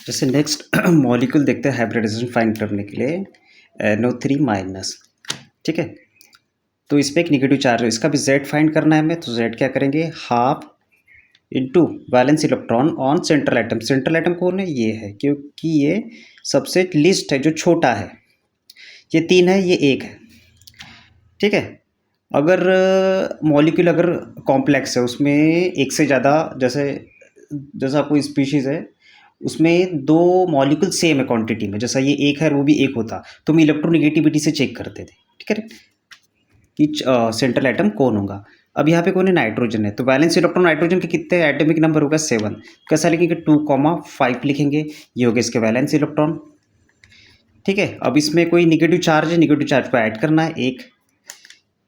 जैसे next molecule देखते हैं हाइब्रिडाइजेशन फाइंड करने के लिए NO3-, ठीक है। तो इसमें एक निगेटिव चार्ज है, इसका भी जेड फाइंड करना है हमें। तो जेड क्या करेंगे, half into valence electron on central atom. Central atom कौन है, ये है, क्योंकि ये सबसे लिस्ट है जो छोटा है। ये 3 है, ये 1 है, ठीक है। अगर मॉलिक्यूल अगर कॉम्प्लेक्स है, उसमें एक से ज़्यादा, जैसा कोई स्पीशीज़ है उसमें 2 मॉलिक्यूल सेम है क्वांटिटी में, जैसा ये 1 है और वो भी 1 होता, तो हम इलेक्ट्रोनिगेटिविटी से चेक करते थे, ठीक है, कि सेंट्रल एटम कौन होगा। अब यहाँ पे कौन है, नाइट्रोजन है, तो वैलेंस इलेक्ट्रॉन नाइट्रोजन के कितने एटॉमिक नंबर होगा 7। कैसा लिखेंगे, 2,5 लिखेंगे, ये हो गया इसके वैलेंस इलेक्ट्रॉन, ठीक है। अब इसमें कोई निगेटिव चार्ज है, निगेटिव चार्ज को ऐड करना है एक।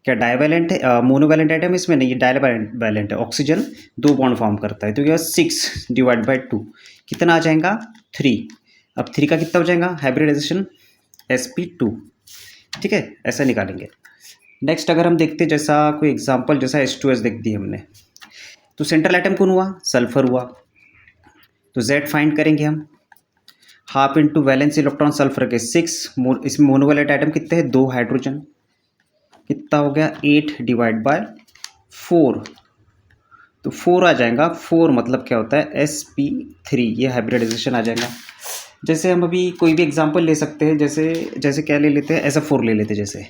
क्या डाइवैलेंट है, मोनोवैलेंट आइटम इसमें नहीं, ये डाइवैलेंट है। ऑक्सीजन 2 बॉन्ड फॉर्म करता है, तो ये 6/2 कितना आ जाएगा 3। अब 3 का कितना हो जाएगा हाइब्रिडाइजेशन, sp2, ठीक है, ऐसा निकालेंगे। नेक्स्ट अगर हम देखते हैं जैसा कोई एग्जांपल, जैसा H2S देख दी हमने, तो सेंट्रल एटम कौन हुआ, सल्फर हुआ, तो Z फाइंड करेंगे हम। Half into valence electron sulphur के 6, इसमें मोनोवैलेंट आइटम कितने हैं, 2 हाइड्रोजन, कितना हो गया 8/4, तो 4 आ जाएगा। 4 मतलब क्या होता है, sp3, ये हाइब्रिडाइजेशन आ जाएगा। जैसे हम अभी कोई भी एग्जांपल ले सकते हैं, जैसे क्या ले लेते हैं, SF4 ले लेते हैं, जैसे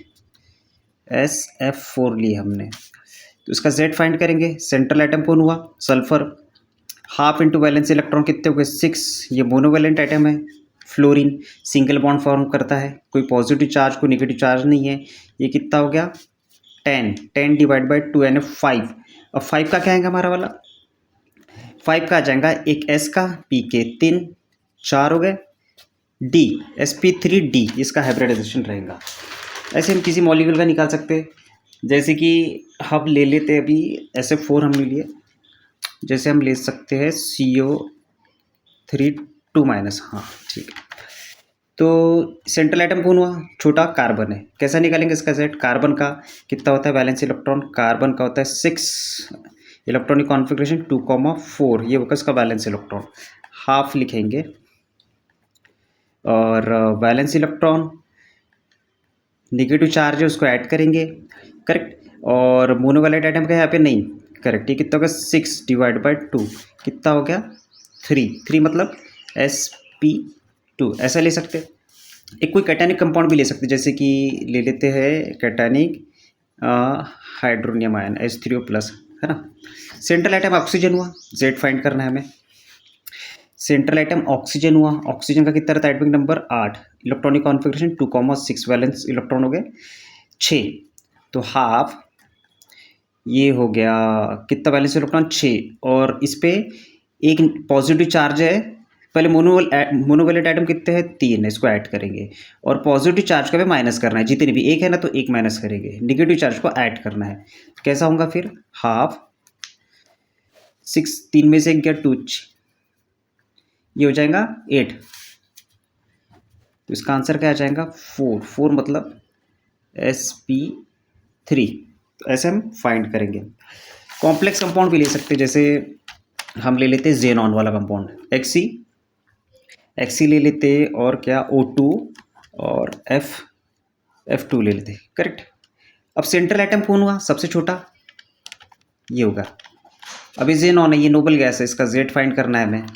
SF4 लिए हमने, तो इसका Z फाइंड करेंगे। सेंट्रल एटम कौन हुआ, sulphur, half into valence electron कितने हो गए 6, ये मोनोवैलेंट आइटम है। फ्लोरीन सिंगल बॉन्ड फॉर्म करता है, कोई पॉजिटिव चार्ज कोई नेगेटिव चार्ज नहीं है, ये कितना हो गया 10/2 यानी 5। अब 5 का क्या आएगा हमारा वाला, 5 का आ जाएगा एक S का, P के 3, 4 हो गए, D sp3d, इसका हाइब्रिडाइजेशन रहेगा। ऐसे हम किसी मॉलिक्यूल का निकाल सकते हैं, जैसे कि हम ले लेते हैं अभी SF4 हमने लिए, जैसे हम ले सकते हैं CO3 2-, हाँ ठीक है। तो सेंट्रल एटम कौन हुआ, छोटा कार्बन है, कैसा निकालेंगे इसका Z, कार्बन का कितना होता है वैलेंस इलेक्ट्रॉन, कार्बन का होता है 6, इलेक्ट्रॉनिक कॉन्फ़िगरेशन 2,4, ये होगा इसका वैलेंस इलेक्ट्रॉन, हाफ लिखेंगे। और वैलेंस इलेक्ट्रॉन निगेटिव चार्ज है, उसको ऐड करेंगे, करेक्ट। और मोनोवैलेंट आइटम का यहाँ पे नहीं, करेक्ट, ये कितना होगा 6/2, कितना हो गया 3 मतलब sp2, ऐसा ले सकते। एक कोई कैटानिक कंपाउंड भी ले सकते, जैसे कि ले लेते हैं कैटानिक हाइड्रोनियम आयन H3O+, है ना। सेंट्रल आइटम ऑक्सीजन हुआ, Z फाइंड करना है हमें। सेंट्रल आइटम ऑक्सीजन हुआ, ऑक्सीजन का कितना रहता है atomic number 8, electronic configuration 2,6, valence electron हो गए 6, तो हाफ, ये हो गया कितना वैलेंस इलेक्ट्रॉन 6, और इस पे एक पॉजिटिव चार्ज है। पहले मोनोवैलेंट आइटम कितने हैं 3 है, इसको ऐड करेंगे, और पॉजिटिव चार्ज का भी माइनस करना है, जितने भी 1 है ना तो 1 माइनस करेंगे, निगेटिव चार्ज को ऐड करना है। कैसा होगा फिर, हाफ 6, 3 में से 1 गया 2, ये हो जाएगा 8, तो इसका आंसर क्या आ जाएगा 4 मतलब sp3। तो ऐसे हम फाइंड करेंगे। कॉम्प्लेक्स कंपाउंड भी ले सकते हैं, जैसे हम ले लेते हैं जेनॉन वाला कंपाउंड, Xe ले लेते, और क्या O2 और F2 ले लेते, करेक्ट। अब सेंट्रल एटम कौन हुआ सबसे छोटा, ये होगा। अभी जेनॉन है, ये नोबल गैस है, इसका Z फाइंड करना है हमें।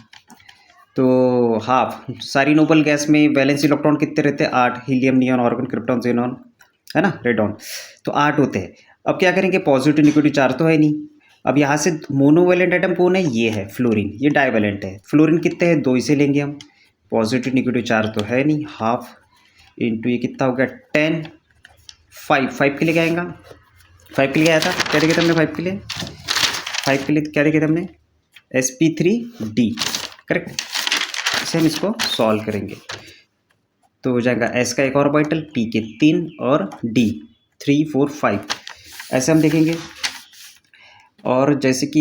तो हाफ, सारी नोबल गैस में वैलेंस इलेक्ट्रॉन कितने रहते हैं 8, helium neon argon krypton xenon, है ना, रेडॉन, तो 8 होते हैं। अब क्या करेंगे, पॉजिटिव निगेटिव चार्ज तो है नहीं, अब यहाँ से मोनोवैलेंट आइटम कौन है, ये है फ्लोरीन, ये डाइवैलेंट है। फ्लोरीन कितने हैं 2, इसे लेंगे हम, पॉजिटिव निगेटिव चार्ज तो है नहीं, हाफ इंटू ये कितना हो गया 10, 5 के लिए क्या आएगा, 5 के लिए आया था, क्या देखे थे हमने 5 के लिए, 5 के लिए क्या देखे थे हमने sp3d, करेक्ट। इसे हम इसको सॉल्व करेंगे, तो हो जाएगा S का एक ऑर्बिटल, P के 3 और D 3, 4, 5, ऐसे हम देखेंगे। और जैसे एक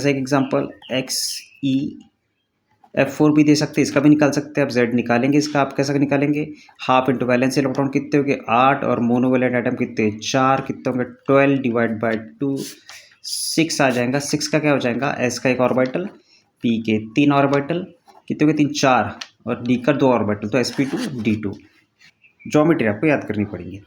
एग्जांपल Xe(F4 भी दे सकते हैं, इसका भी निकाल सकते हैं। आप Z निकालेंगे, इसका आप कैसा निकालेंगे, हाफ इंटू वैलेंस इलेक्ट्रॉन कितने हो गए 8, और मोनोवैलेंट आइटम कितने 4, कितने होंगे 12/2, 6 आ जाएगा। 6 का क्या हो जाएगा, S का एक ऑर्बिटल, P के 3 ऑर्बिटल, कितने हो गए 3 4 और डी का 2 ऑर्बिटल तो sp2 d2। ज्योमेट्री आपको याद करनी पड़ेगी।